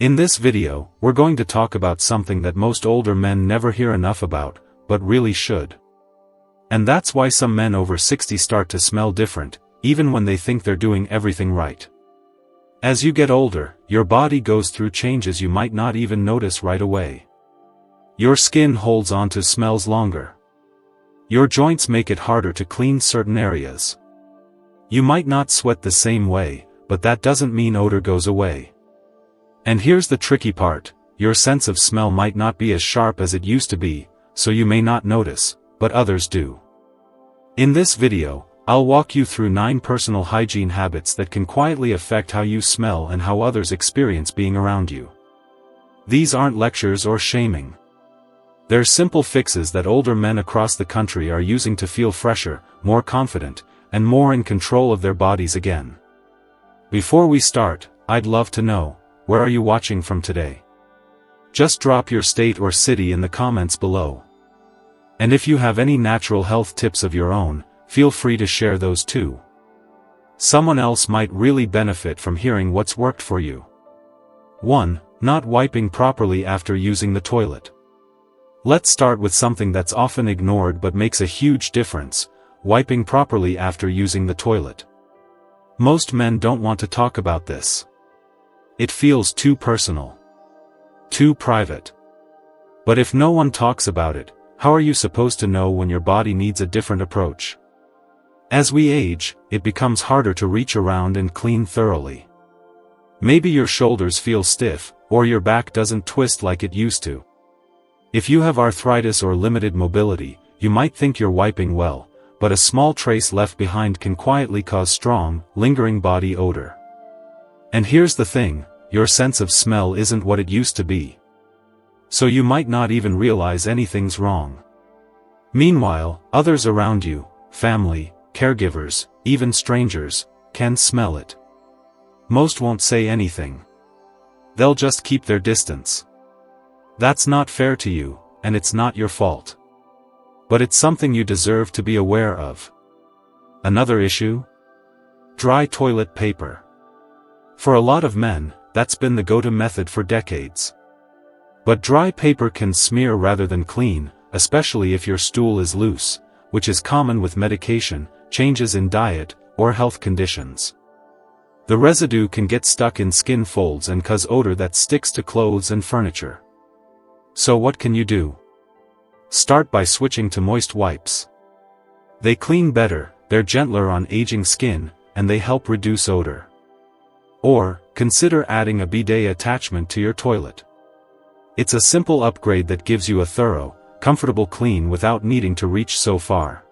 In this video, we're going to talk about something that most older men never hear enough about, but really should. And that's why some men over 60 start to smell different, even when they think they're doing everything right. As you get older, your body goes through changes you might not even notice right away. Your skin holds on to smells longer. Your joints make it harder to clean certain areas. You might not sweat the same way, but that doesn't mean odor goes away. And here's the tricky part, your sense of smell might not be as sharp as it used to be, so you may not notice, but others do. In this video, I'll walk you through 9 personal hygiene habits that can quietly affect how you smell and how others experience being around you. These aren't lectures or shaming. They're simple fixes that older men across the country are using to feel fresher, more confident, and more in control of their bodies again. Before we start, I'd love to know, where are you watching from today? Just drop your state or city in the comments below. And if you have any natural health tips of your own, feel free to share those too. Someone else might really benefit from hearing what's worked for you. 1. Not wiping properly after using the toilet. Let's start with something that's often ignored but makes a huge difference, wiping properly after using the toilet. Most men don't want to talk about this. It feels too personal. Too private. But if no one talks about it, how are you supposed to know when your body needs a different approach? As we age, it becomes harder to reach around and clean thoroughly. Maybe your shoulders feel stiff, or your back doesn't twist like it used to. If you have arthritis or limited mobility, you might think you're wiping well, but a small trace left behind can quietly cause strong, lingering body odor. And here's the thing, your sense of smell isn't what it used to be. So you might not even realize anything's wrong. Meanwhile, others around you, family, caregivers, even strangers, can smell it. Most won't say anything. They'll just keep their distance. That's not fair to you, and it's not your fault. But it's something you deserve to be aware of. Another issue? Dry toilet paper. For a lot of men, that's been the go-to method for decades. But dry paper can smear rather than clean, especially if your stool is loose, which is common with medication, changes in diet, or health conditions. The residue can get stuck in skin folds and cause odor that sticks to clothes and furniture. So what can you do? Start by switching to moist wipes. They clean better, they're gentler on aging skin, and they help reduce odor. Or, consider adding a bidet attachment to your toilet. It's a simple upgrade that gives you a thorough, comfortable clean without needing to reach so far.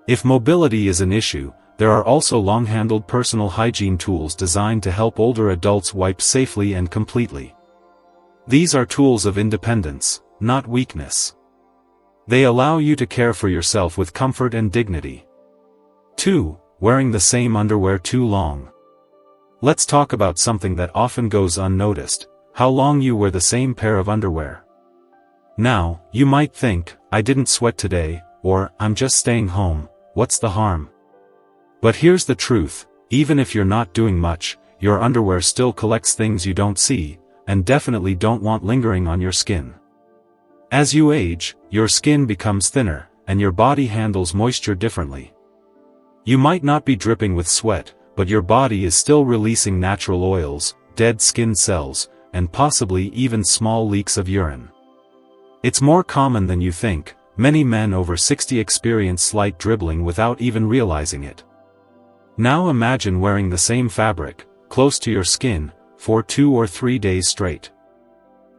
If mobility is an issue, there are also long-handled personal hygiene tools designed to help older adults wipe safely and completely. These are tools of independence, not weakness. They allow you to care for yourself with comfort and dignity. 2. Wearing the same underwear too long. Let's talk about something that often goes unnoticed, how long you wear the same pair of underwear. Now, you might think, I didn't sweat today, or, I'm just staying home, what's the harm? But here's the truth, even if you're not doing much, your underwear still collects things you don't see, and definitely don't want lingering on your skin. As you age, your skin becomes thinner, and your body handles moisture differently. You might not be dripping with sweat, but your body is still releasing natural oils, dead skin cells, and possibly even small leaks of urine. It's more common than you think, many men over 60 experience slight dribbling without even realizing it. Now imagine wearing the same fabric, close to your skin, for 2 or 3 days straight.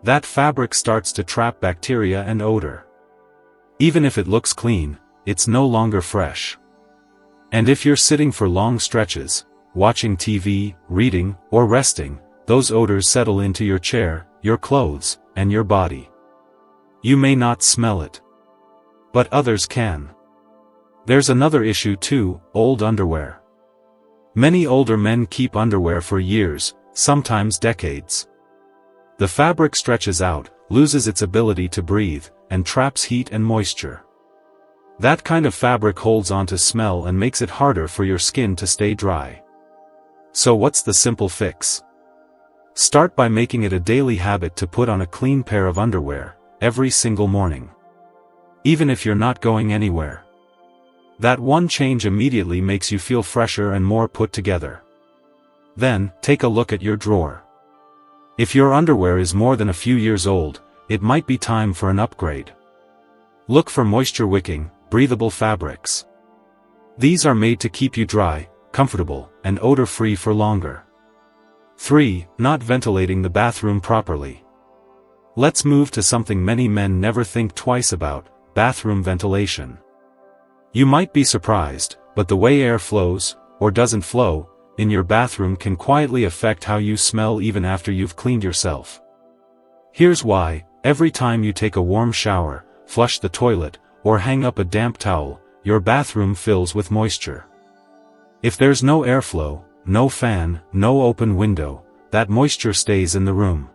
That fabric starts to trap bacteria and odor. Even if it looks clean, it's no longer fresh. And if you're sitting for long stretches, watching TV, reading, or resting, those odors settle into your chair, your clothes, and your body. You may not smell it. But others can. There's another issue too, old underwear. Many older men keep underwear for years, sometimes decades. The fabric stretches out, loses its ability to breathe, and traps heat and moisture. That kind of fabric holds onto smell and makes it harder for your skin to stay dry. So what's the simple fix? Start by making it a daily habit to put on a clean pair of underwear, every single morning. Even if you're not going anywhere. That one change immediately makes you feel fresher and more put together. Then, take a look at your drawer. If your underwear is more than a few years old, it might be time for an upgrade. Look for moisture-wicking, breathable fabrics. These are made to keep you dry, comfortable, and odor-free for longer. 3. Not ventilating the bathroom properly. Let's move to something many men never think twice about: bathroom ventilation. You might be surprised, but the way air flows, or doesn't flow, in your bathroom can quietly affect how you smell even after you've cleaned yourself. Here's why: every time you take a warm shower, flush the toilet, or hang up a damp towel, your bathroom fills with moisture. If there's no airflow, no fan, no open window, that moisture stays in the room.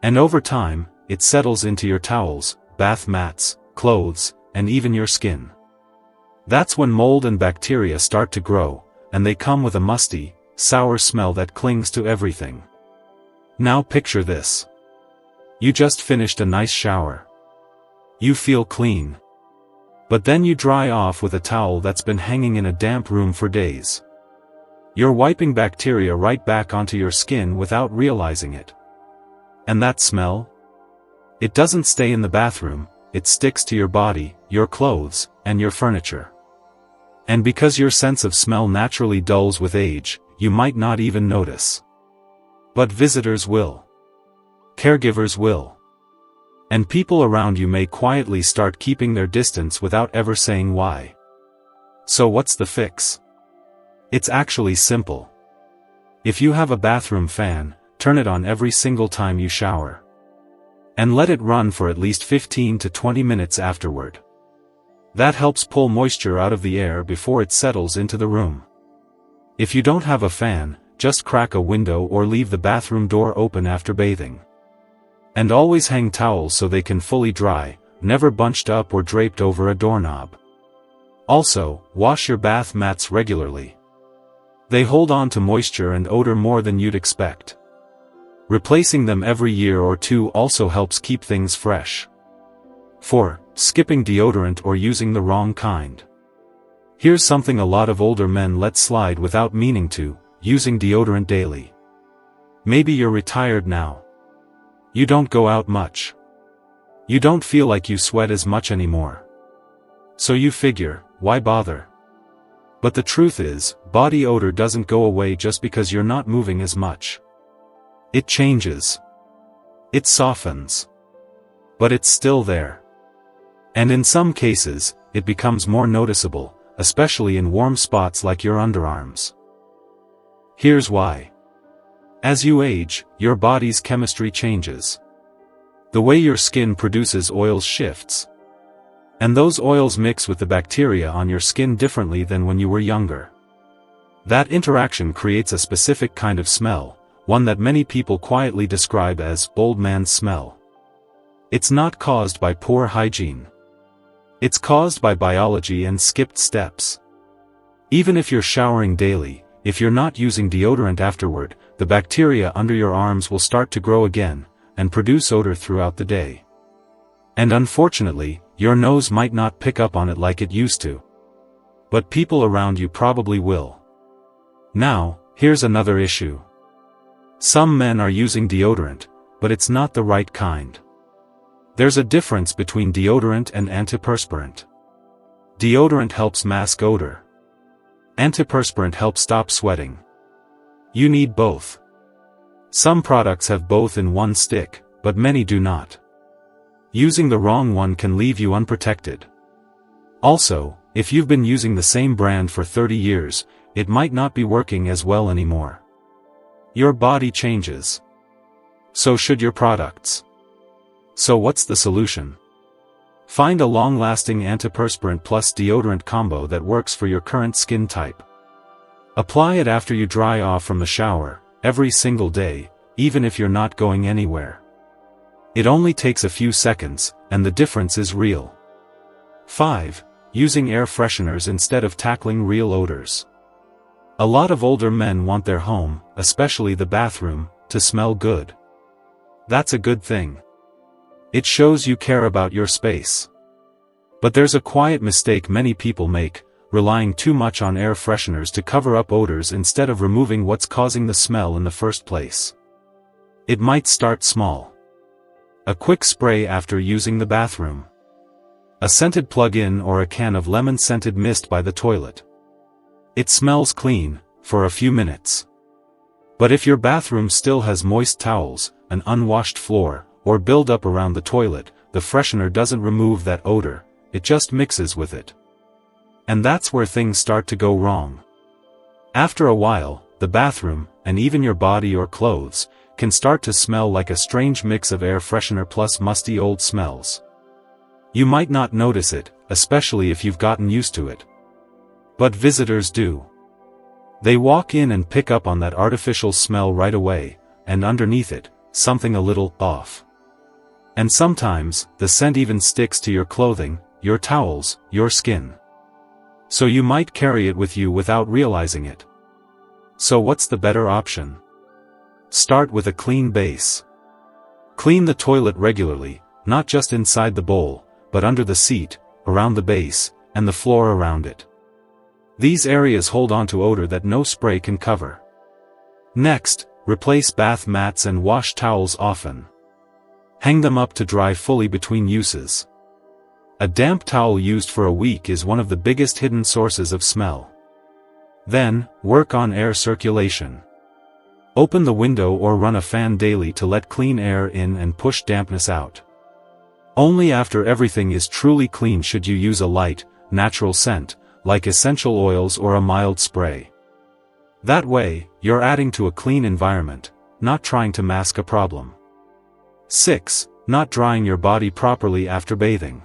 And over time, it settles into your towels, bath mats, clothes, and even your skin. That's when mold and bacteria start to grow, and they come with a musty, sour smell that clings to everything. Now picture this. You just finished a nice shower. You feel clean. But then you dry off with a towel that's been hanging in a damp room for days. You're wiping bacteria right back onto your skin without realizing it. And that smell? It doesn't stay in the bathroom, it sticks to your body, your clothes, and your furniture. And because your sense of smell naturally dulls with age, you might not even notice. But visitors will. Caregivers will. And people around you may quietly start keeping their distance without ever saying why. So what's the fix? It's actually simple. If you have a bathroom fan, turn it on every single time you shower. And let it run for at least 15 to 20 minutes afterward. That helps pull moisture out of the air before it settles into the room. If you don't have a fan, just crack a window or leave the bathroom door open after bathing. And always hang towels so they can fully dry, never bunched up or draped over a doorknob. Also, wash your bath mats regularly. They hold on to moisture and odor more than you'd expect. Replacing them every year or two also helps keep things fresh. 4. Skipping deodorant or using the wrong kind. Here's something a lot of older men let slide without meaning to: using deodorant daily. Maybe you're retired now. You don't go out much. You don't feel like you sweat as much anymore. So you figure, why bother? But the truth is, body odor doesn't go away just because you're not moving as much. It changes. It softens. But it's still there. And in some cases, it becomes more noticeable, especially in warm spots like your underarms. Here's why. As you age, your body's chemistry changes. The way your skin produces oils shifts. And those oils mix with the bacteria on your skin differently than when you were younger. That interaction creates a specific kind of smell, one that many people quietly describe as old man smell. It's not caused by poor hygiene. It's caused by biology and skipped steps. Even if you're showering daily, if you're not using deodorant afterward, the bacteria under your arms will start to grow again, and produce odor throughout the day. And unfortunately, your nose might not pick up on it like it used to. But people around you probably will. Now, here's another issue. Some men are using deodorant, but it's not the right kind. There's a difference between deodorant and antiperspirant. Deodorant helps mask odor. Antiperspirant helps stop sweating. You need both. Some products have both in one stick, but many do not. Using the wrong one can leave you unprotected. Also, if you've been using the same brand for 30 years, it might not be working as well anymore. Your body changes. So should your products. So what's the solution? Find a long-lasting antiperspirant plus deodorant combo that works for your current skin type. Apply it after you dry off from the shower, every single day, even if you're not going anywhere. It only takes a few seconds, and the difference is real. 5. Using air fresheners instead of tackling real odors. A lot of older men want their home, especially the bathroom, to smell good. That's a good thing. It shows you care about your space. But there's a quiet mistake many people make, relying too much on air fresheners to cover up odors instead of removing what's causing the smell in the first place. It might start small. A quick spray after using the bathroom. A scented plug-in or a can of lemon-scented mist by the toilet. It smells clean, for a few minutes. But if your bathroom still has moist towels, an unwashed floor, or build-up around the toilet, the freshener doesn't remove that odor, it just mixes with it. And that's where things start to go wrong. After a while, the bathroom, and even your body or clothes, can start to smell like a strange mix of air freshener plus musty old smells. You might not notice it, especially if you've gotten used to it. But visitors do. They walk in and pick up on that artificial smell right away, and underneath it, something a little off. And sometimes, the scent even sticks to your clothing, your towels, your skin. So you might carry it with you without realizing it. So what's the better option? Start with a clean base. Clean the toilet regularly, not just inside the bowl, but under the seat, around the base, and the floor around it. These areas hold onto odor that no spray can cover. Next, replace bath mats and wash towels often. Hang them up to dry fully between uses. A damp towel used for a week is one of the biggest hidden sources of smell. Then, work on air circulation. Open the window or run a fan daily to let clean air in and push dampness out. Only after everything is truly clean should you use a light, natural scent, like essential oils or a mild spray. That way, you're adding to a clean environment, not trying to mask a problem. 6. Not drying your body properly after bathing.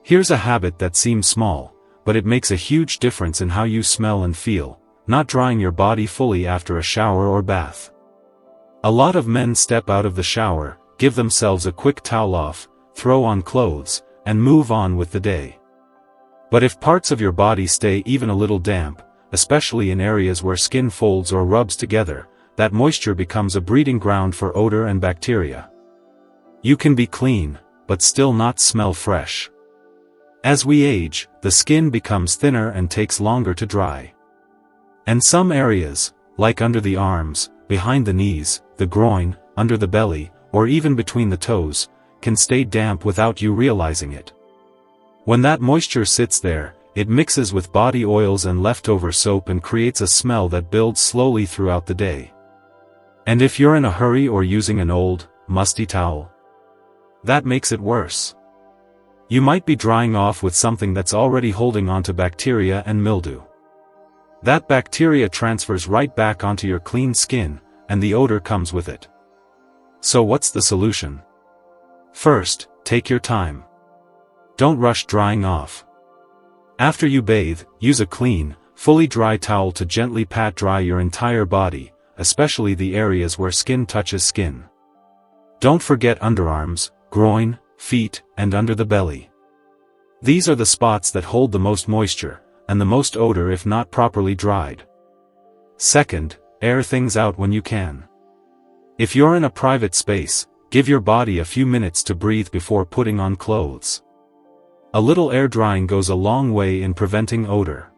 Here's a habit that seems small, but it makes a huge difference in how you smell and feel. Not drying your body fully after a shower or bath. A lot of men step out of the shower, give themselves a quick towel off, throw on clothes, and move on with the day. But if parts of your body stay even a little damp, especially in areas where skin folds or rubs together, that moisture becomes a breeding ground for odor and bacteria. You can be clean, but still not smell fresh. As we age, the skin becomes thinner and takes longer to dry. And some areas, like under the arms, behind the knees, the groin, under the belly, or even between the toes, can stay damp without you realizing it. When that moisture sits there, it mixes with body oils and leftover soap and creates a smell that builds slowly throughout the day. And if you're in a hurry or using an old, musty towel, that makes it worse. You might be drying off with something that's already holding onto bacteria and mildew. That bacteria transfers right back onto your clean skin, and the odor comes with it. So what's the solution? First, take your time. Don't rush drying off. After you bathe, use a clean, fully dry towel to gently pat dry your entire body, especially the areas where skin touches skin. Don't forget underarms, groin, feet, and under the belly. These are the spots that hold the most moisture, and the most odor if not properly dried. Second, air things out when you can. If you're in a private space, give your body a few minutes to breathe before putting on clothes. A little air drying goes a long way in preventing odor.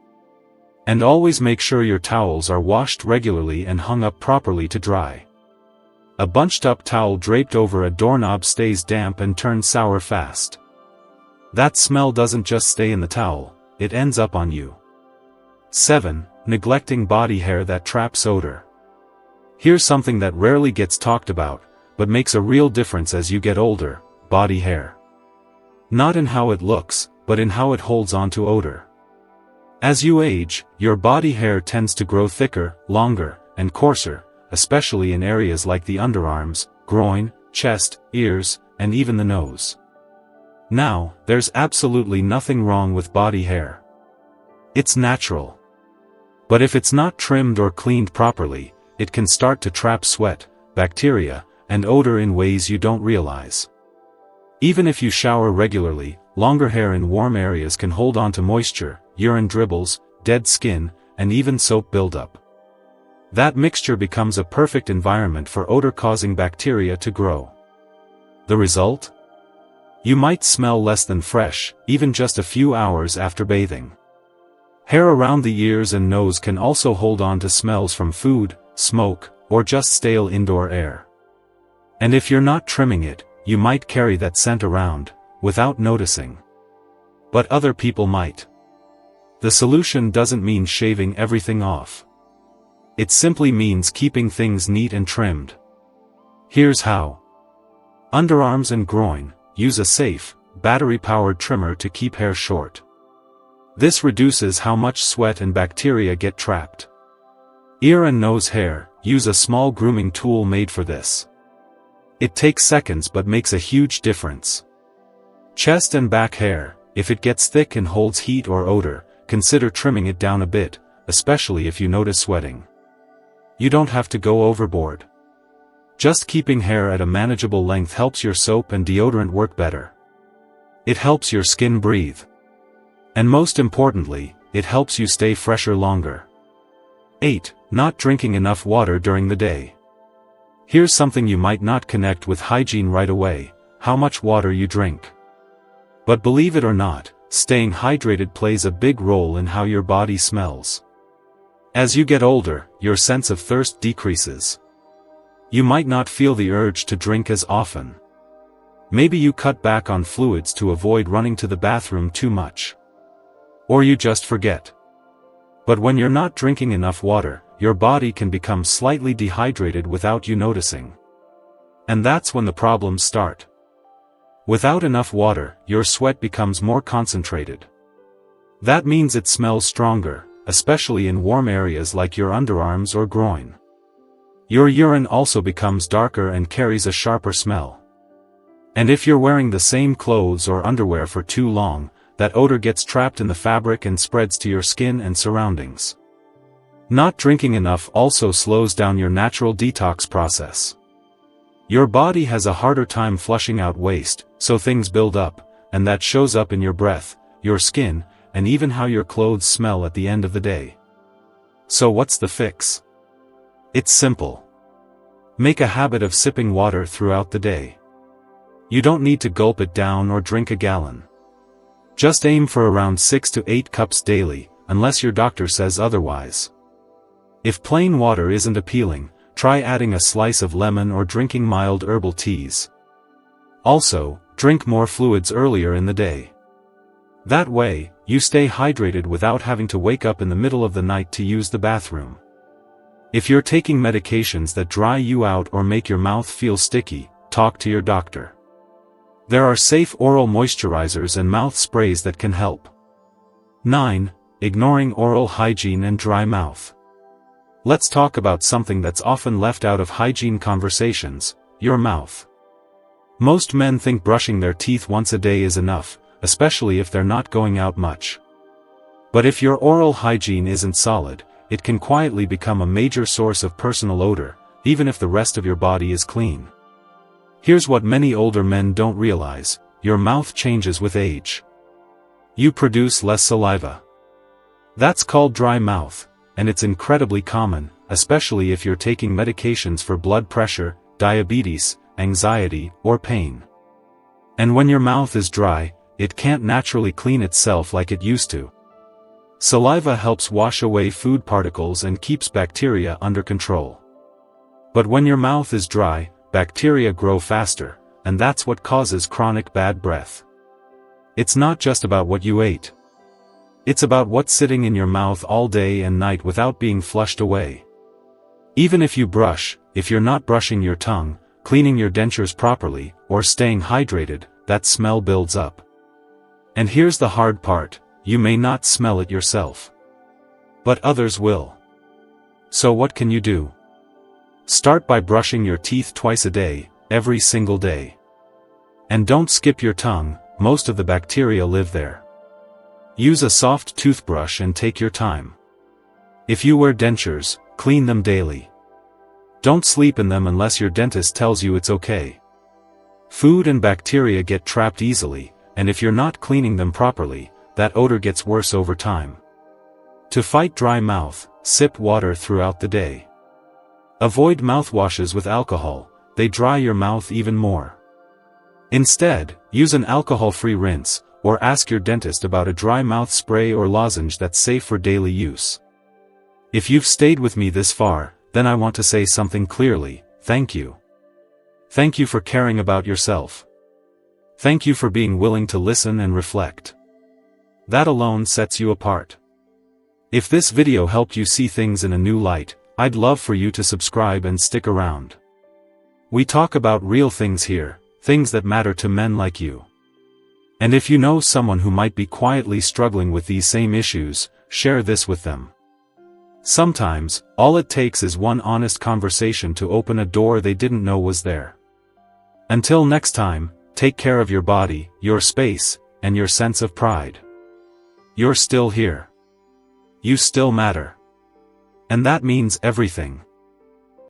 And always make sure your towels are washed regularly and hung up properly to dry. A bunched-up towel draped over a doorknob stays damp and turns sour fast. That smell doesn't just stay in the towel, it ends up on you. 7. Neglecting body hair that traps odor. Here's something that rarely gets talked about, but makes a real difference as you get older: body hair. Not in how it looks, but in how it holds on to odor. As you age, your body hair tends to grow thicker, longer, and coarser, especially in areas like the underarms, groin, chest, ears, and even the nose. Now, there's absolutely nothing wrong with body hair. It's natural. But if it's not trimmed or cleaned properly, it can start to trap sweat, bacteria, and odor in ways you don't realize. Even if you shower regularly, longer hair in warm areas can hold on to moisture, urine dribbles, dead skin, and even soap buildup. That mixture becomes a perfect environment for odor-causing bacteria to grow. The result? You might smell less than fresh, even just a few hours after bathing. Hair around the ears and nose can also hold on to smells from food, smoke, or just stale indoor air. And if you're not trimming it, you might carry that scent around, without noticing. But other people might. The solution doesn't mean shaving everything off. It simply means keeping things neat and trimmed. Here's how. Underarms and groin, use a safe, battery-powered trimmer to keep hair short. This reduces how much sweat and bacteria get trapped. Ear and nose hair, use a small grooming tool made for this. It takes seconds but makes a huge difference. Chest and back hair, if it gets thick and holds heat or odor, consider trimming it down a bit, especially if you notice sweating. You don't have to go overboard. Just keeping hair at a manageable length helps your soap and deodorant work better. It helps your skin breathe. And most importantly, it helps you stay fresher longer. 8. Not drinking enough water during the day. Here's something you might not connect with hygiene right away: how much water you drink. But believe it or not, staying hydrated plays a big role in how your body smells. As you get older, your sense of thirst decreases. You might not feel the urge to drink as often. Maybe you cut back on fluids to avoid running to the bathroom too much. Or you just forget. But when you're not drinking enough water, your body can become slightly dehydrated without you noticing. And that's when the problems start. Without enough water, your sweat becomes more concentrated. That means it smells stronger, especially in warm areas like your underarms or groin. Your urine also becomes darker and carries a sharper smell. And if you're wearing the same clothes or underwear for too long, that odor gets trapped in the fabric and spreads to your skin and surroundings. Not drinking enough also slows down your natural detox process. Your body has a harder time flushing out waste, so things build up, and that shows up in your breath, your skin, and even how your clothes smell at the end of the day. So what's the fix? It's simple. Make a habit of sipping water throughout the day. You don't need to gulp it down or drink a gallon. Just aim for around 6 to 8 cups daily, unless your doctor says otherwise. If plain water isn't appealing, try adding a slice of lemon or drinking mild herbal teas. Also, drink more fluids earlier in the day. That way, you stay hydrated without having to wake up in the middle of the night to use the bathroom. If you're taking medications that dry you out or make your mouth feel sticky, talk to your doctor. There are safe oral moisturizers and mouth sprays that can help. 9. Ignoring oral hygiene and dry mouth. Let's talk about something that's often left out of hygiene conversations: your mouth. Most men think brushing their teeth once a day is enough, especially if they're not going out much. But if your oral hygiene isn't solid, it can quietly become a major source of personal odor, even if the rest of your body is clean. Here's what many older men don't realize: your mouth changes with age. You produce less saliva. That's called dry mouth, and it's incredibly common, especially if you're taking medications for blood pressure, diabetes, anxiety, or pain. And when your mouth is dry, it can't naturally clean itself like it used to. Saliva helps wash away food particles and keeps bacteria under control. But when your mouth is dry, bacteria grow faster, and that's what causes chronic bad breath. It's not just about what you ate. It's about what's sitting in your mouth all day and night without being flushed away. Even if you brush, if you're not brushing your tongue, cleaning your dentures properly, or staying hydrated, that smell builds up. And here's the hard part: you may not smell it yourself. But others will. So what can you do? Start by brushing your teeth twice a day, every single day. And don't skip your tongue, most of the bacteria live there. Use a soft toothbrush and take your time. If you wear dentures, clean them daily. Don't sleep in them unless your dentist tells you it's okay. Food and bacteria get trapped easily, and if you're not cleaning them properly, that odor gets worse over time. To fight dry mouth, sip water throughout the day. Avoid mouthwashes with alcohol, they dry your mouth even more. Instead, use an alcohol-free rinse, or ask your dentist about a dry mouth spray or lozenge that's safe for daily use. If you've stayed with me this far, then I want to say something clearly: thank you. Thank you for caring about yourself. Thank you for being willing to listen and reflect. That alone sets you apart. If this video helped you see things in a new light, I'd love for you to subscribe and stick around. We talk about real things here, things that matter to men like you. And if you know someone who might be quietly struggling with these same issues, share this with them. Sometimes, all it takes is one honest conversation to open a door they didn't know was there. Until next time, take care of your body, your space, and your sense of pride. You're still here. You still matter. And that means everything.